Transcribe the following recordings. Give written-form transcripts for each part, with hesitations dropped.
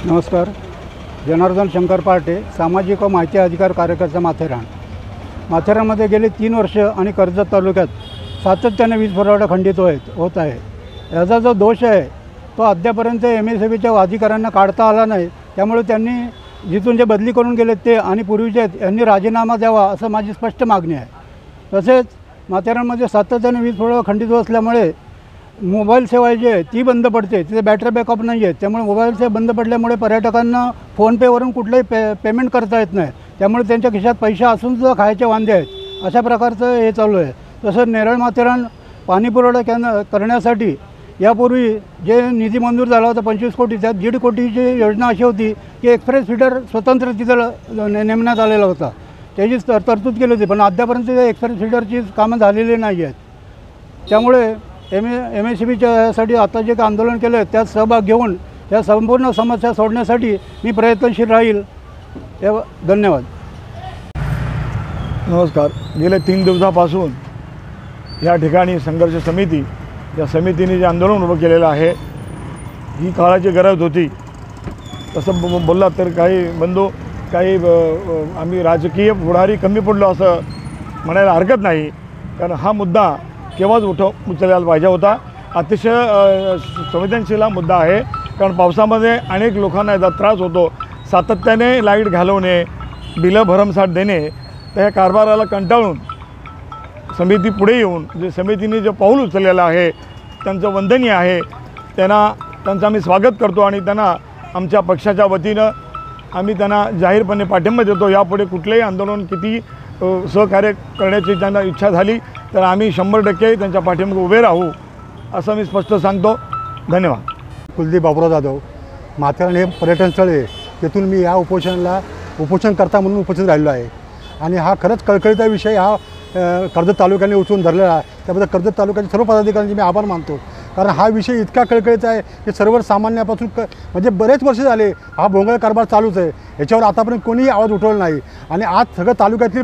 नमस्कार. जनार्दन शंकर पार्टे, सामाजिक व माहिती अधिकार कार्यकर्ता, माथेरान. माथेरानमध्ये गेली 3 वर्ष आणि कर्जत तालुक्यात सातत्याने वीज पुरवठा खंडित होत आहे. याचा जो दोष आहे तो अद्यापर्यंत MSEBच्या अधिकाऱ्यांना काढता आला नाही. त्यामुळे त्यांनी जिथून जे बदली करून गेले ते आणि पूर्वीचे यांनी राजीनामा द्यावा असं माझी स्पष्ट मागणी आहे. तसेच माथेरानमध्ये सातत्याने वीज पुरवठा खंडित असल्यामुळे मोबाईल सेवा जी आहे ती बंद पडते. तिथे बॅटरी बॅकअप नाही आहे. त्यामुळे मोबाईल सेवा बंद पडल्यामुळे पर्यटकांना फोनपेवरून कुठलंही पेमेंट करता येत नाही. त्यामुळे त्यांच्या खिशात पैसे असूनसुद्धा खायचे वांदे आहेत. अशा प्रकारचं हे चालू आहे. तसंच नेरळ माथेरान पाणी पुरवठा करण्यासाठी यापूर्वी जे निधी मंजूर झाला होता 25 कोटी, त्यात 1.5 कोटीची योजना अशी होती की एक्सप्रेस फीडर स्वतंत्र तिथं नेमण्यात आलेला होता. त्याची तरतूद केली होती, पण अद्यापर्यंत एक्सप्रेस फीडरची कामं झालेली नाही आहेत. त्यामुळे MSEBच्या यासाठी आता जे आंदोलन केलं आहे त्यात सहभाग घेऊन या संपूर्ण समस्या सोडण्यासाठी मी प्रयत्नशील राहील. धन्यवाद. नमस्कार. गेल्या 3 दिवसापासून या ठिकाणी संघर्ष समिती या समितीने जे आंदोलन उभं केलेलं आहे ही काळाची गरज होती. तसं बोललात तर काही बंधू काही आम्ही राजकीय पुढारी कमी पडलो असं म्हणायला हरकत नाही, कारण हा मुद्दा केव्हाच उचलायला पाहिजे होता. अतिशय संवेदनशील हा मुद्दा आहे, कारण पावसामध्ये अनेक लोकांना याचा त्रास होतो. सातत्याने लाईट घालवणे, बिलं भरमसाठ देणे, तर ह्या कारभाराला कंटाळून समिती पुढे येऊन जे समितीने जे पाऊल उचललेलं आहे त्यांचं वंदनीय आहे. त्यांचं आम्ही स्वागत करतो आणि त्यांना आमच्या पक्षाच्या वतीनं आम्ही त्यांना जाहीरपणे पाठिंबा देतो. यापुढे कुठलेही आंदोलन किती सहकार्य करण्याची त्यांना इच्छा झाली तर आम्ही 100% त्यांच्या पाठिंबा उभे राहू असं मी स्पष्ट सांगतो. धन्यवाद. कुलदीप बाबुराव जाधव. माथेरान हे पर्यटन स्थळ आहे. तिथून मी या उपोषणकर्ता म्हणून उपस्थित राहिलो आहे आणि हा खरंच कळकळीचा विषय हा कर्जत तालुक्याने उचलून धरलेला आहे. त्याबद्दल कर्जत तालुक्याच्या सर्व पदाधिकाऱ्यांचे मी आभार मानतो, कारण हा विषय इतका कळकळीचा आहे की सर्वसामान्यापासून म्हणजे बरेच वर्ष झाले हा भोंगळ कारभार चालूच आहे. याच्यावर आतापर्यंत कोणीही आवाज उठवला नाही आणि आज सगळं तालुक्यातली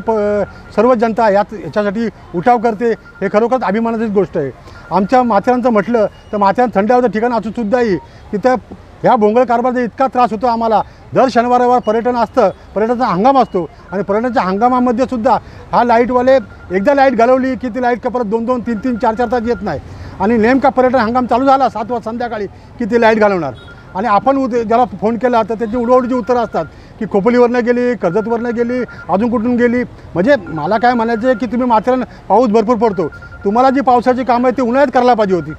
सर्व जनता याच्यासाठी उठाव करते. हे खरोखरच अभिमानाची गोष्ट आहे. आमच्या माथेरानचं म्हटलं तर माथेरान थंड हवेचं ठिकाण असूनसुद्धाही तिथं ह्या भोंगळ कारभाराचा इतका त्रास होतो आम्हाला. दर शनिवारावर पर्यटन असतं, पर्यटनाचा हंगाम असतो आणि पर्यटनाच्या हंगामामध्ये सुद्धा हा लाईटवाले एकदा लाईट घालवली की ती लाईट का परत 2-2, 3-3, 4-4 तास येत नाही. आणि नेमका पर्यटन हंगाम चालू झाला 7 वाजता संध्याकाळी की ती लाईट घालवणार. आणि आपण ज्याला फोन केला तर त्याची उडवडीची उत्तरं असतात की खोपोलीवरनं गेली, कर्जतवरनं गेली, अजून कुठून गेली. म्हणजे मला काय म्हणायचं आहे की तुम्ही माथेरान पाऊस भरपूर पडतो, तुम्हाला जी पावसाची कामं आहे ती उन्हाळ्यात करायला पाहिजे होती.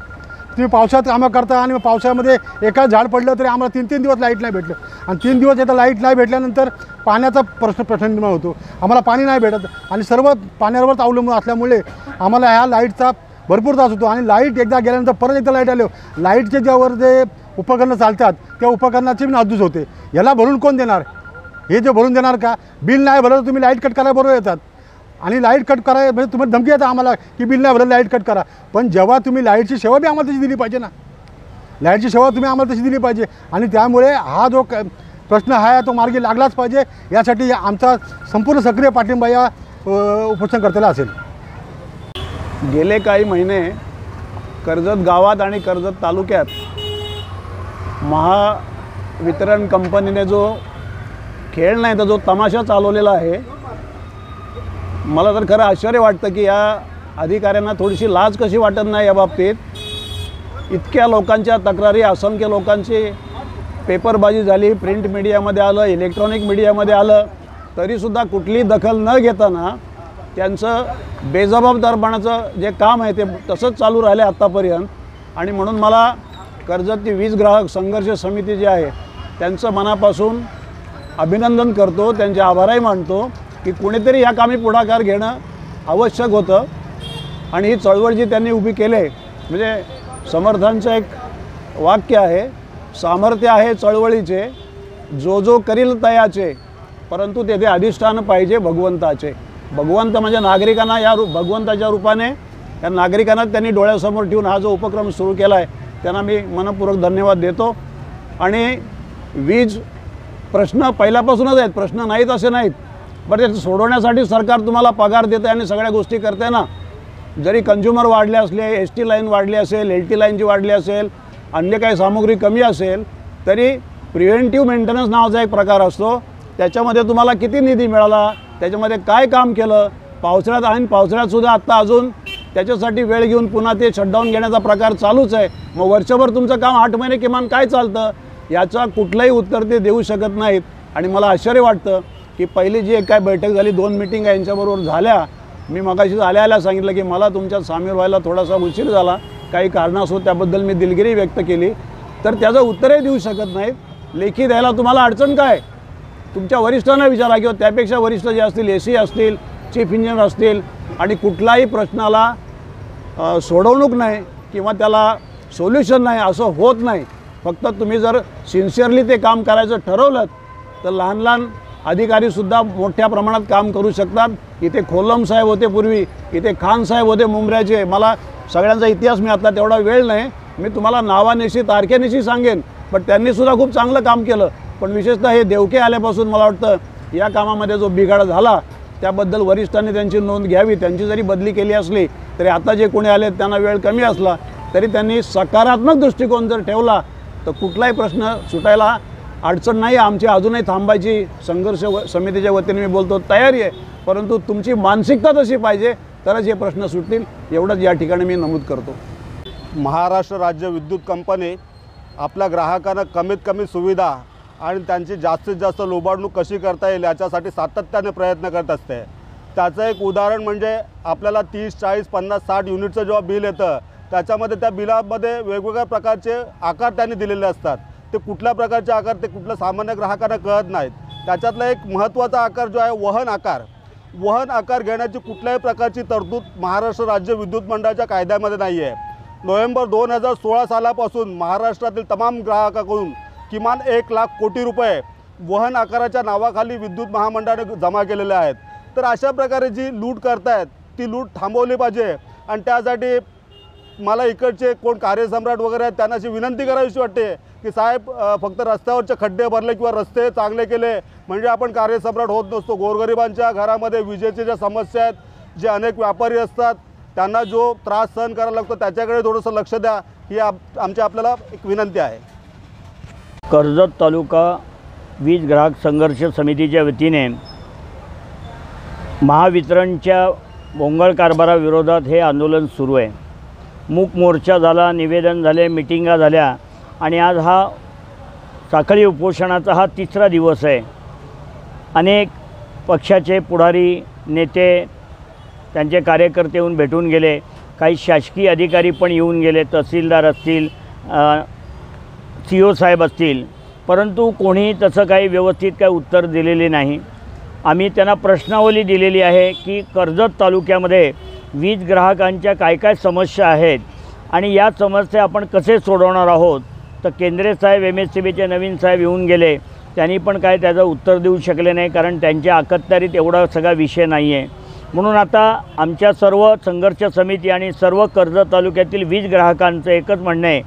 तुम्ही पावसात कामं करता आणि पावसामध्ये एका झाड पडलं तरी आम्हाला 3-3 दिवस लाईट नाही भेटलं आणि 3 दिवस येतं लाईट नाही भेटल्यानंतर पाण्याचा प्रश्न निर्माण होतो. आम्हाला पाणी नाही भेटत आणि सर्व पाण्यावरच अवलंबून असल्यामुळे आम्हाला ह्या लाईटचा भरपूर त्रास होतो. आणि लाईट एकदा गेल्यानंतर परत एकदा लाईट आले, लाईटचे ज्यावर जे उपकरणं चालतात त्या उपकरणाची पण नासधूस होते. याला भरून कोण देणार? हे जे भरून देणार का? बिल नाही भरलं तर तुम्ही लाईट कट करायला बरोबर येतात आणि लाईट कट करायला म्हणजे तुम्हाला धमकी येतात आम्हाला की बिल नाही भरलं लाईट कट करा. पण जेव्हा तुम्ही लाईटची सेवा बी आम्हाला तशी दिली पाहिजे ना, लाईटची सेवा तुम्ही आम्हाला तशी दिली पाहिजे. आणि त्यामुळे हा जो प्रश्न आहे तो मार्गी लागलाच पाहिजे. यासाठी आमचा संपूर्ण सक्रिय पाठिंबा या उपोषणकर्त्याला असेल. गेले काही महिने कर्जत गावात आणि कर्जत तालुक्यात महावितरण कंपनीने जो खेळ नाही तर जो तमाशा चालवलेला आहे, मला तर खरं आश्चर्य वाटतं की या अधिकाऱ्यांना थोडीशी लाज कशी वाटत नाही या बाबतीत. इतक्या लोकांच्या तक्रारी, असंख्य लोकांची पेपरबाजी झाली, प्रिंट मीडियामध्ये आलं, इलेक्ट्रॉनिक मीडियामध्ये आलं, तरीसुद्धा कुठली दखल न घेताना त्यांचं बेजबाबदारपणाचं जे काम आहे ते तसंच चालू राहिले आत्तापर्यंत. आणि म्हणून मला कर्जतची वीज ग्राहक संघर्ष समिती जी आहे त्यांचं मनापासून अभिनंदन करतो, त्यांचे आभारही मानतो की कुणीतरी ह्या कामी पुढाकार घेणं आवश्यक होतं. आणि ही चळवळ जी त्यांनी उभी केली म्हणजे समर्थांचं एक वाक्य आहे, सामर्थ्य आहे चळवळीचे, जो करील तयाचे, परंतु तेथे अधिष्ठान पाहिजे भगवंताचे. भगवंत म्हणजे नागरिकांना या भगवंताच्या रूपाने या नागरिकांना त्यांनी डोळ्यासमोर ठेवून हा जो उपक्रम सुरू केला आहे त्यांना मी मनपूर्वक धन्यवाद देतो. आणि वीज प्रश्न पहिल्यापासूनच आहेत, प्रश्न नाहीत असे नाहीत, बरं ते सोडवण्यासाठी सरकार तुम्हाला पगार देते आणि सगळ्या गोष्टी करते ना. जरी कंझ्युमर वाढले असले, ST लाईन वाढली असेल, LT लाईनची वाढली असेल, अन्य काही सामुग्री कमी असेल, तरी प्रिव्हेंटिव्ह मेंटेनन्स नावाचा एक प्रकार असतो, त्याच्यामध्ये तुम्हाला किती निधी मिळाला, त्याच्यामध्ये काय काम केलं, पावसाळ्यात आणि पावसाळ्यातसुद्धा आत्ता अजून त्याच्यासाठी वेळ घेऊन पुन्हा ते शटडाऊन घेण्याचा प्रकार चालूच आहे. मग वर्षभर तुमचं काम 8 महिने किमान काय चालतं, याचं कुठलंही उत्तर ते देऊ शकत नाहीत. आणि मला आश्चर्य वाटतं की पहिली जी एक काय बैठक झाली, 2 मिटिंग यांच्याबरोबर झाल्या, मी मगाशीच आल्या सांगितलं की मला तुमच्यात सामील व्हायला थोडासा उशीर झाला, काही कारणास्तव त्याबद्दल मी दिलगिरी व्यक्त केली. तर त्याचं उत्तरही देऊ शकत नाहीत. लेखी द्यायला तुम्हाला अडचण काय, तुमच्या वरिष्ठांना विचारा किंवा त्यापेक्षा वरिष्ठ जे असतील, AC असतील, चीफ इंजिनियर असतील, आणि कुठलाही प्रश्नाला सोडवणूक नाही किंवा त्याला सोल्युशन नाही असं होत नाही. फक्त तुम्ही जर सिन्सिअरली ते काम करायचं ठरवलं तर लहान लहान अधिकारीसुद्धा मोठ्या प्रमाणात काम करू शकतात. इथे खोलम साहेब होते पूर्वी, इथे खान साहेब होते मुंबऱ्याचे. मला सगळ्यांचा इतिहास मी आता तेवढा वेळ नाही, मी तुम्हाला नावानिशी तारखेनिशी सांगेन, पण त्यांनीसुद्धा खूप चांगलं काम केलं. पण विशेषतः हे देवके आल्यापासून मला वाटतं या कामामध्ये जो बिघाड झाला त्याबद्दल वरिष्ठांनी त्यांची नोंद घ्यावी. त्यांची जरी बदली केली असली तरी आता जे कोणी आले त्यांना वेळ कमी असला तरी त्यांनी सकारात्मक दृष्टिकोन जर ठेवला तर कुठलाही प्रश्न सुटायला अडचण नाही. आमची अजूनही थांबायची संघर्ष समितीच्या वतीने मी बोलतो तयारी आहे, परंतु तुमची मानसिकता तशी पाहिजे तरच हे प्रश्न सुटतील, एवढंच या ठिकाणी मी नमूद करतो. महाराष्ट्र राज्य विद्युत कंपनी आपल्या ग्राहकांना कमीत कमी सुविधा आणि त्यांची जास्तीत जास्त लोबाडणूक कशी करता येईल याच्यासाठी सातत्याने प्रयत्न करत असते. त्याचं एक उदाहरण म्हणजे आपल्याला 30, 40, 50, 60 युनिटचं जेव्हा बिल येतं त्याच्यामध्ये त्या बिलामध्ये वेगवेगळ्या प्रकारचे आकार त्यांनी दिलेले असतात. ते कुठल्या प्रकारचे आकार ते कुठल्या सामान्य ग्राहकांना कळत नाहीत. त्याच्यातला एक महत्त्वाचा आकार जो आहे वहन आकार घेण्याची कुठल्याही प्रकारची तरतूद महाराष्ट्र राज्य विद्युत मंडळाच्या कायद्यामध्ये नाही आहे. नोव्हेंबर 2016 सालापासून महाराष्ट्रातील तमाम ग्राहकाकडून किमान 1 लाख कोटी रुपये वहन आकाराच्या नावाखाली विद्युत महामंडळाने जमा केलेले आहेत. तर अशा प्रकारे जी लूट करतायत ती लूट थांबवली पाहिजे. आणि त्यासाठी मला इकडचे कोण कार्यसम्राट वगैरे आहेत त्यांना अशी विनंती करावीशी वाटते की साहेब, फक्त रस्त्यावरचे खड्डे भरले किंवा रस्ते चांगले केले म्हणजे आपण कार्यसम्राट होत नसतो. गोरगरिबांच्या घरामध्ये विजेच्या ज्या समस्या आहेत, जे अनेक व्यापारी असतात त्यांना जो त्रास सहन करायला लागतो त्याच्याकडे थोडंसं लक्ष द्या, ही आपल्याला एक विनंती आहे. कर्जत तालुका वीज ग्राहक संघर्ष समितीच्या वतीने महावितरणच्या भोंगळ कारभाराविरोधात हे आंदोलन सुरू आहे. मूक मोर्चा झाला, निवेदन झाले, मिटिंगा झाल्या आणि आज हा साखळी उपोषणाचा हा 3रा दिवस आहे. अनेक पक्षाचे पुढारी, नेते, त्यांचे कार्यकर्ते येऊन भेटून गेले, काही शासकीय अधिकारी पण येऊन गेले, तहसीलदार असतील, CO साहेब असतील, परंतु कोणी तसं काही व्यवस्थित काही उत्तर दिलेले नाही. आम्ही त्यांना प्रश्नावली दिलेली आहे की कर्जत तालुक्यामध्ये वीज ग्राहकांच्या काय काय समस्या आहेत आणि या समस्या आपण कसे सोडवणार आहोत. तर केंद्रे साहेब, MSCBचे नवीन साहेब येऊन गेले, त्यांनी पण काय त्याचं उत्तर देऊ शकले नाही, कारण त्यांच्या अखत्यारीत एवढा सगळा विषय नाही आहे. म्हणून आता आमच्या सर्व संघर्ष समिती आणि सर्व कर्जत तालुक्यातील वीज ग्राहकांचं एकच म्हणणं आहे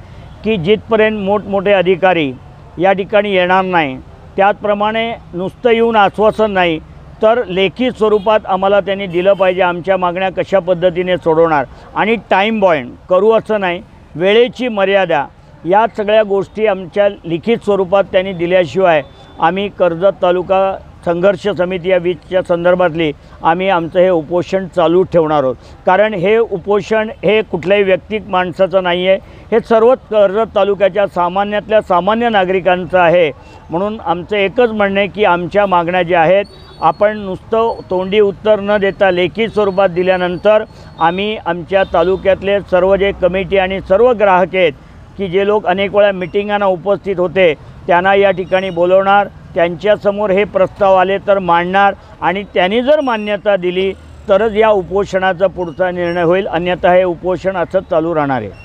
की जिथपर्यंत मोठमोठे अधिकारी या ठिकाणी येणार नाही, त्याचप्रमाणे नुसतं येऊन आश्वासन नाही तर लेखी स्वरूपात आम्हाला त्यांनी दिलं पाहिजे आमच्या मागण्या कशा पद्धतीने सोडवणार. आणि टाईम बॉइंड करू असं नाही, वेळेची मर्यादा, या सगळ्या गोष्टी आमच्या लिखित स्वरूपात त्यांनी दिल्याशिवाय आम्ही कर्जत तालुका संघर्ष समिती या वीजच्या संदर्भातली आम्ही आमचं हे उपोषण चालू ठेवणार आहोत. कारण हे उपोषण हे कुठल्याही व्यक्तिक माणसाचं नाही आहे, हे सर्वच कर्जत तालुक्याच्या सामान्यातल्या सामान्य नागरिकांचं आहे. म्हणून आमचं एकच म्हणणं आहे की आमच्या मागण्या ज्या आहेत आपण नुसतं तोंडी उत्तर न देता लेखी स्वरूपात दिल्यानंतर आम्ही आमच्या तालुक्यातले सर्व जे कमिटी आणि सर्व ग्राहक आहेत की जे लोक अनेक वेळा मिटिंगांना उपस्थित होते त्यांना या ठिकाणी बोलवणार, त्यांच्यासमोर हे प्रस्ताव आले तर मांडणार आणि त्यांनी जर मान्यता दिली तरच या उपोषणाचा पुढचा निर्णय होईल, अन्यथा हे उपोषण असंच चालू राहणार आहे.